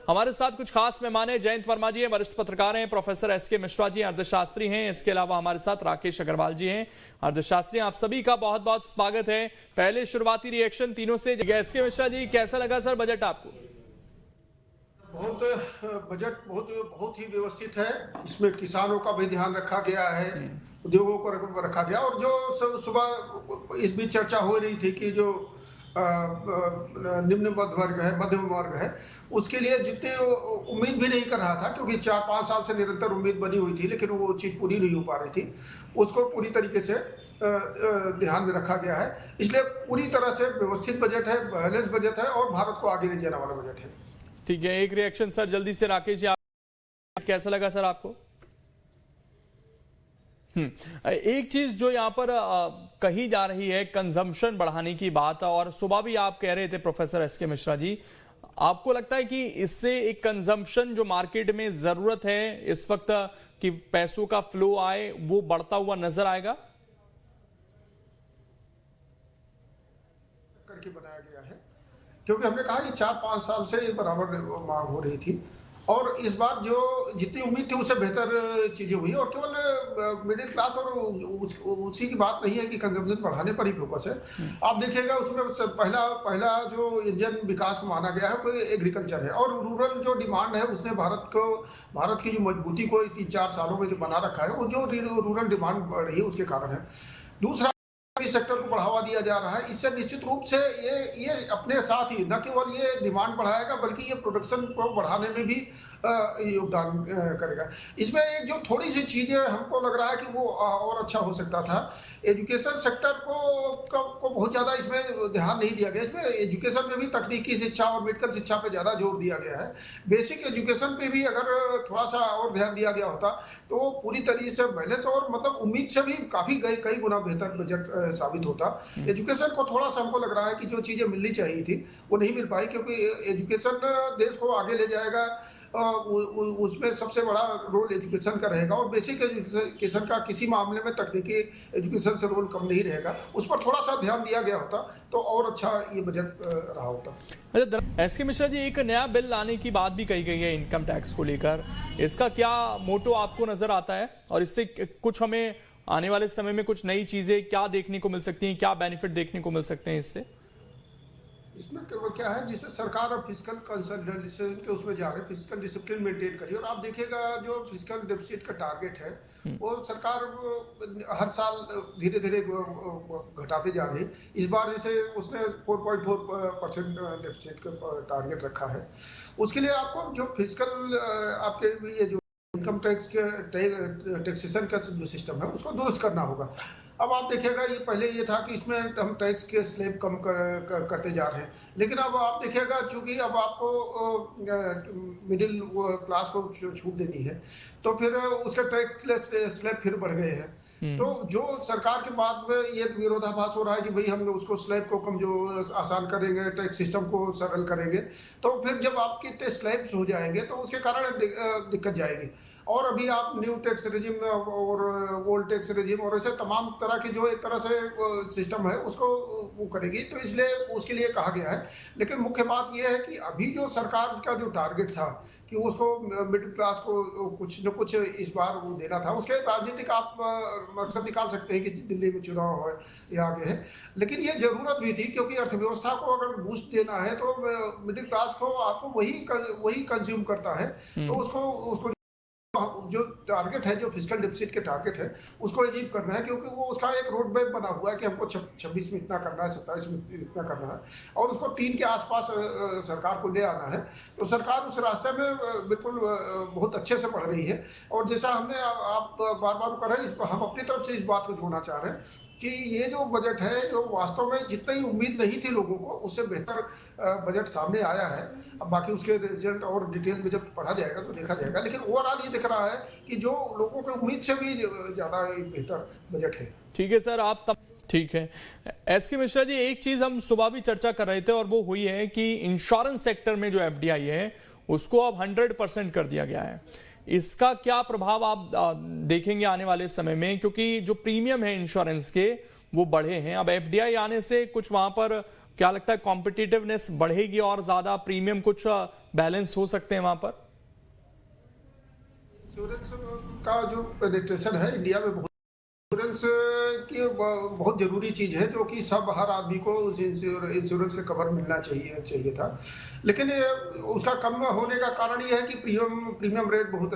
हमारे साथ कुछ खास मेहमान हैं। जयंत वर्मा जी हैं, वरिष्ठ पत्रकार हैं, प्रोफेसर एसके मिश्रा जी अर्थशास्त्री हैं, इसके अलावा हमारे साथ राकेश अग्रवाल जी हैं, अर्थशास्त्री। आप सभी का बहुत बहुत स्वागत है। पहले शुरुआती रिएक्शन तीनों से। एसके मिश्रा जी, कैसा लगा सर बजट आपको? बजट बहुत ही व्यवस्थित है। इसमें किसानों का भी ध्यान रखा गया है, उद्योगों को रखा गया। और जो सुबह इस बीच चर्चा हो रही थी कि जो निम्न वर्ग है, मध्यम वर्ग है, उसके लिए जितनी उम्मीद भी नहीं कर रहा था, क्योंकि 4-5 साल से निरंतर उम्मीद बनी हुई थी, लेकिन वो चीज पूरी नहीं हो पा रही थी, उसको पूरी तरीके से ध्यान में रखा गया है। इसलिए पूरी तरह से व्यवस्थित बजट है, बैलेंस बजट है और भारत को आगे ले जाने वाला बजट है। ठीक है, एक रिएक्शन सर जल्दी से राकेश जी, कैसा लगा सर आपको? एक चीज जो यहाँ पर कही जा रही है, कंजम्पशन बढ़ाने की बात, और सुबह भी आप कह रहे थे प्रोफेसर एसके मिश्रा जी, आपको लगता है कि इससे एक कंजम्पशन जो मार्केट में जरूरत है इस वक्त कि पैसों का फ्लो आए, वो बढ़ता हुआ नजर आएगा? करके बनाया गया है, क्योंकि हमने कहा कि 4-5 साल से बराबर मांग हो रही थी, और इस बार जो जितनी उम्मीद थी उससे बेहतर चीजें हुई। और केवल मिडिल क्लास और उसी की बात नहीं है कि कंजम्पशन बढ़ाने पर ही फोकस है। आप देखिएगा उसमें पहला जो इंजन विकास को माना गया है वो एग्रीकल्चर है, और रूरल जो डिमांड है उसने भारत की जो मजबूती को 3-4 सालों में जो बना रखा है, वो जो रूरल डिमांड बढ़ रही है उसके कारण है। दूसरा, सेक्टर को बढ़ावा दिया जा रहा है। इससे निश्चित रूप से ये अपने साथ ही न केवल ये डिमांड बढ़ाएगा, बल्कि ये प्रोडक्शन को बढ़ाने में भी योगदान करेगा। इसमें एक जो थोड़ी सी चीजें हमको लग रहा है कि वो और अच्छा हो सकता था। एजुकेशन सेक्टर को बहुत ज्यादा इसमें ध्यान नहीं दिया गया। इसमें एजुकेशन में भी तकनीकी शिक्षा और मेडिकल शिक्षा पे ज्यादा जोर दिया गया है। बेसिक एजुकेशन पे भी अगर थोड़ा सा और ध्यान दिया गया होता तो पूरी तरीके से बैलेंस और मतलब उम्मीद से भी काफी कई गुना बेहतर बजट साबित होता। एजुकेशन को थोड़ा सा हमको लग रहा है कि जो चीजें मिलनी चाहिए थी वो नहीं मिल पाई, क्योंकि एजुकेशन देश को आगे ले जाएगा, उसमें सबसे बड़ा रोल एजुकेशन का रहेगा, और बेसिक एजुकेशन का किसी मामले में तकनीकी एजुकेशन से रोल कम नहीं रहेगा। उस पर थोड़ा सा ध्यान दिया गया होता तो और अच्छा ये बजट रहा होता। एसके मिश्रा जी, एक नया बिल लाने की बात भी कही गई है इनकम टैक्स को लेकर, इसका क्या मोटो आपको नजर आता है, और इससे कुछ हमें आने वाले समय में कुछ नई चीजें क्या देखने को मिल सकती हैं, क्या बेनिफिट देखने को मिल सकते हैं इससे? इसमें क्या है, जिसे सरकार और फिजिकल कंसोलिडेशन के उसमें जा रहे हैं, फिजिकल डिसिप्लिन मेंटेन करिए। और आप देखिएगा जो फिजिकल डेफिसिट का टारगेट है वो सरकार हर साल धीरे धीरे घटाते जा रही है। इस बार जैसे उसने 4.4% डेफिसिट का टारगेट रखा है। उसके लिए आपको जो फिजिकल आपके ये जो इनकम टैक्स के टैक्सेशन का जो सिस्टम है उसको दुरुस्त करना होगा। अब आप देखिएगा ये पहले ये था कि इसमें हम टैक्स के स्लैब कम करते जा रहे हैं, लेकिन अब आप देखिएगा चूंकि अब आपको मिडिल क्लास को छूट देनी है, तो फिर उसके टैक्स स्लैब फिर बढ़ गए हैं। तो जो सरकार के बाद में ये विरोधाभास हो रहा है कि भाई हम उसको स्लैब को कम जो आसान करेंगे, टैक्स सिस्टम को सरल करेंगे, तो फिर जब आपके इतने स्लैब्स हो जाएंगे तो उसके कारण दिक्कत जाएगी। और अभी आप न्यू टैक्स रेजिम और ओल्ड टैक्स रेजिम और ऐसे तमाम तरह की जो एक तरह से सिस्टम है उसको वो करेगी, तो इसलिए उसके लिए कहा गया है। लेकिन मुख्य बात यह है कि अभी जो सरकार का जो टारगेट था कि उसको मिडिल क्लास को कुछ न कुछ इस बार वो देना था, उसके राजनीतिक आप मकसद निकाल सकते हैं कि दिल्ली में चुनाव है या आगे है, लेकिन ये जरूरत भी थी, क्योंकि अर्थव्यवस्था को अगर बूस्ट देना है तो मिडिल क्लास को आपको वही कंज्यूम करता है, तो उसको जो टारगेट है, जो फिजिकल डेफिसिट के टारगेट है, उसको अचीव करना है, क्योंकि वो उसका एक रोड मैप बना हुआ है कि हमको 26 में इतना करना है, 27 में इतना करना है, और उसको 3 के आसपास सरकार को ले आना है। तो सरकार उस रास्ते में बिल्कुल बहुत अच्छे से बढ़ रही है। और जैसा हमने आप बार बार कर रहे हैं, हम अपनी तरफ से इस बात को जोड़ना चाह रहे हैं कि ये जो बजट है, जो वास्तव में जितनी उम्मीद नहीं थी लोगों को, उससे बेहतर बजट सामने आया है। अब बाकी उसके रिजल्ट और डिटेल में जब पढ़ा जाएगा तो देखा जाएगा, लेकिन ओवरऑल ये दिख रहा है कि जो लोगों की उम्मीद से भी ज्यादा एक बेहतर बजट है। ठीक है सर, आप ठीक है। एसके मिश्रा जी, एक चीज हम सुबह भी चर्चा कर रहे थे और वो हुई है कि इंश्योरेंस सेक्टर में जो एफडीआई है उसको अब 100% कर दिया गया है। इसका क्या प्रभाव आप देखेंगे आने वाले समय में, क्योंकि जो प्रीमियम है इंश्योरेंस के वो बढ़े हैं, अब एफडीआई आने से कुछ वहां पर क्या लगता है कॉम्पिटिटिवनेस बढ़ेगी और ज्यादा प्रीमियम कुछ बैलेंस हो सकते हैं वहां पर? इंश्योरेंस का जो पेनिट्रेशन है इंडिया में, इंश्योरेंस की बहुत जरूरी चीज है, जो कि सब हर आदमी को उस इंश्योरेंस का कवर मिलना चाहिए था। लेकिन उसका कम होने का कारण ये है कि प्रीमियम रेट बहुत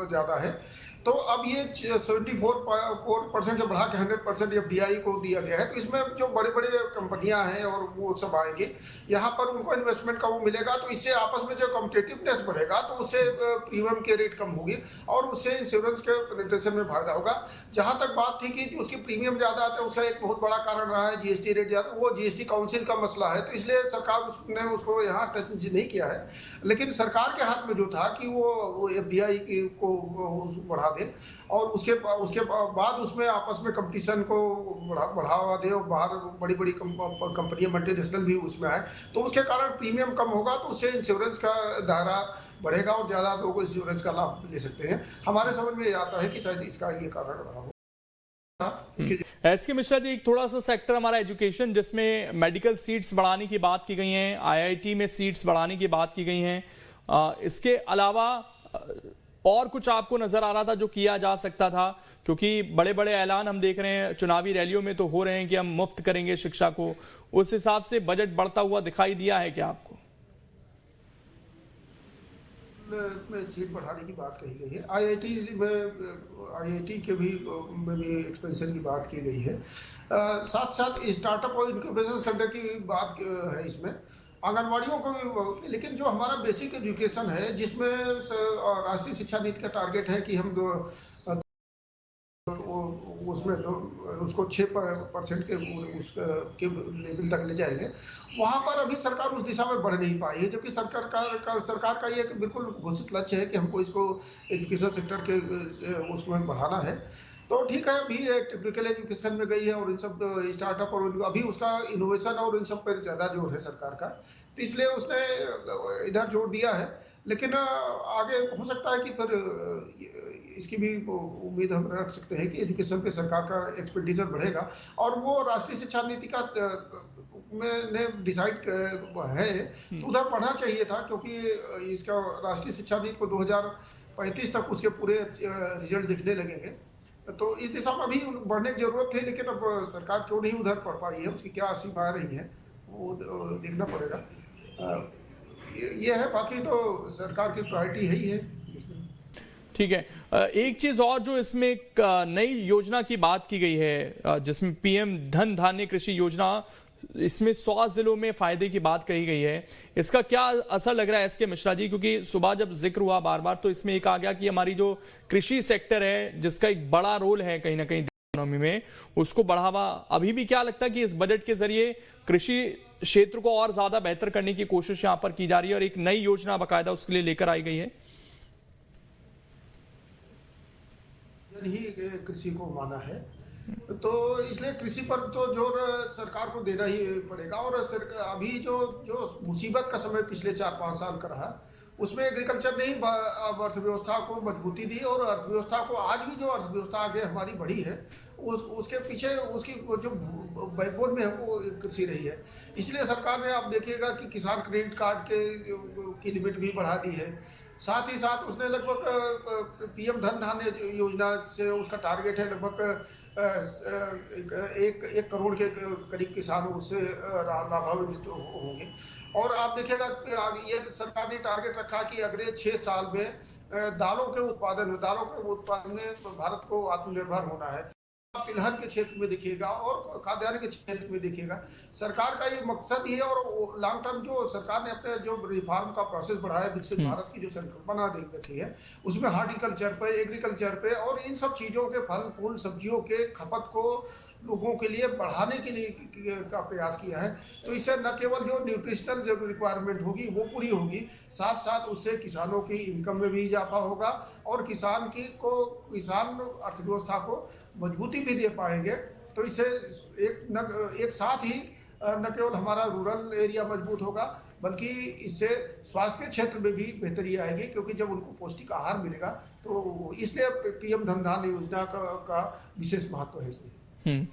ज्यादा है। तो अब ये 74% से बढ़ा के 100% एफडीआई को दिया गया है। तो इसमें जो बड़े बड़े कंपनियां हैं और वो सब आएंगे, यहाँ पर उनको इन्वेस्टमेंट का वो मिलेगा, तो इससे आपस में जो कॉम्पिटिटिवनेस बढ़ेगा, तो उससे प्रीमियम के रेट कम होगी और उससे इंश्योरेंस के पेनिट्रेशन में फायदा होगा। जहां तक बात थी कि उसकी प्रीमियम ज्यादा आता है, उसका एक बहुत बड़ा कारण रहा है जीएसटी रेट ज्यादा, वो जीएसटी काउंसिल का मसला है, तो इसलिए सरकार ने उसको यहाँ टच नहीं किया है। लेकिन सरकार के हाथ में जो था कि वो एफडीआई को बढ़ा दे और उसके बाद उसमें आपस में कंपटीशन को बढ़ावा दे और बाहर बड़ी बड़ी कंपनियां मल्टीनेशनल भी उसमें आए, तो उसके कारण प्रीमियम कम होगा, तो उससे इंश्योरेंस का दायरा बढ़ेगा और ज्यादा लोग इंश्योरेंस का लाभ ले सकते हैं। हमारे समझ में ये आता है कि शायद इसका ये कारण रहा हो। एसके मिश्रा जी, एक थोड़ा सा सेक्टर हमारा एजुकेशन, जिसमें मेडिकल सीट्स बढ़ाने की बात की गई हैं, आईआईटी में सीट्स बढ़ाने की बात की गई हैं, इसके अलावा और कुछ आपको नजर आ रहा था जो किया जा सकता था? क्योंकि बड़े बड़े ऐलान हम देख रहे हैं चुनावी रैलियों में तो हो रहे हैं कि हम मुफ्त करेंगे शिक्षा को, उस हिसाब से बजट बढ़ता हुआ दिखाई दिया है क्या आपको? में सीट बढ़ाने की बात कही गई है, आईआईटी के भी एक्सपेंशन की बात की गई है, साथ साथ स्टार्टअप और इनक्यूबेशन सेंटर की बात है इसमें, आंगनवाड़ियों को भी। लेकिन जो हमारा बेसिक एजुकेशन है, जिसमें राष्ट्रीय शिक्षा नीति का टारगेट है कि हम उसमें उसको 6% के लेवल तक ले जाएंगे, वहां पर अभी सरकार उस दिशा में बढ़ नहीं पाई है, जबकि सरकार का ये बिल्कुल घोषित लक्ष्य है कि हमको इसको एजुकेशन सेक्टर के उसमें बढ़ाना है। तो ठीक है, अभी टेक्निकल एजुकेशन में गई है और इन सब स्टार्टअप और अभी उसका इनोवेशन और इन सब पर ज्यादा जोर है सरकार का, तो इसलिए उसने इधर जोर दिया है। लेकिन आगे हो सकता है कि फिर इसकी भी उम्मीद हम रख सकते हैं कि एजुकेशन पे सरकार का एक्सपेंडिचर बढ़ेगा और वो राष्ट्रीय शिक्षा नीति का ने डिसाइड है, तो उधर पढ़ना चाहिए था, क्योंकि इसका राष्ट्रीय शिक्षा नीति को 2035 तक उसके पूरे रिजल्ट दिखने लगेंगे। तो इस दिशा में अभी बढ़ने की जरूरत है, लेकिन अब सरकार क्यों नहीं उधर पढ़ पाई है, उसकी क्या सीमाएं रही है, वो देखना पड़ेगा। ये है, बाकी तो सरकार की प्रायोरिटी है ही है। ठीक है, एक चीज और जो इसमें एक नई योजना की बात की गई है, जिसमें पीएम धन धान्य कृषि योजना, इसमें 100 जिलों में फायदे की बात कही गई है, इसका क्या असर लग रहा है एसके मिश्रा जी? क्योंकि सुबह जब जिक्र हुआ बार बार, तो इसमें एक आ गया कि हमारी जो कृषि सेक्टर है, जिसका एक बड़ा रोल है कहीं ना कहीं इकोनॉमी में, उसको बढ़ावा अभी भी क्या लगता है कि इस बजट के जरिए कृषि क्षेत्र को और ज्यादा बेहतर करने की कोशिश यहां पर की जा रही है और एक नई योजना बाकायदा उसके लिए लेकर आई गई है? ही कृषि को माना है, तो इसलिए कृषि पर तो जोर सरकार को देना ही पड़ेगा। और अभी जो मुसीबत का समय पिछले 4-5 साल का रहा, उसमें एग्रीकल्चर ने ही अर्थव्यवस्था को मजबूती दी, और अर्थव्यवस्था को आज भी जो अर्थव्यवस्था आगे हमारी बढ़ी है, उसके पीछे उसकी जो बैकबोन में है वो कृषि रही है। इसलिए सरकार ने, आप देखिएगा कि किसान क्रेडिट कार्ड की लिमिट भी बढ़ा दी है। साथ ही साथ उसने लगभग पीएम धन धान्य योजना से उसका टारगेट है लगभग 1 करोड़ के करीब किसान उससे लाभान्वित होंगे। और आप देखिएगा ये सरकार ने टारगेट रखा कि अगले 6 साल में दालों के उत्पादन में भारत को आत्मनिर्भर होना है। आप तिलहन के क्षेत्र में देखिएगा और खाद्यान्न के क्षेत्र में देखिएगा, सरकार का ये मकसद ही है। और लॉन्ग टर्म जो सरकार ने अपने जो रिफॉर्म का प्रोसेस बढ़ाया, विकसित भारत की जो संकल्पना रखी है, उसमें हॉर्टिकल्चर पे, एग्रीकल्चर पे और इन सब चीजों के फल फूल सब्जियों के खपत को लोगों के लिए बढ़ाने के लिए का प्रयास किया है। तो इससे न केवल जो न्यूट्रिशनल जो रिक्वायरमेंट होगी वो पूरी होगी, साथ साथ उससे किसानों की इनकम में भी इजाफा होगा और किसान अर्थव्यवस्था को मजबूती भी दे पाएंगे। तो इससे एक साथ ही न केवल हमारा रूरल एरिया मजबूत होगा, बल्कि इससे स्वास्थ्य के क्षेत्र में भी बेहतरी आएगी, क्योंकि जब उनको पौष्टिक आहार मिलेगा, तो इसलिए पीएम धन धान्य योजना का विशेष महत्व है इसमें।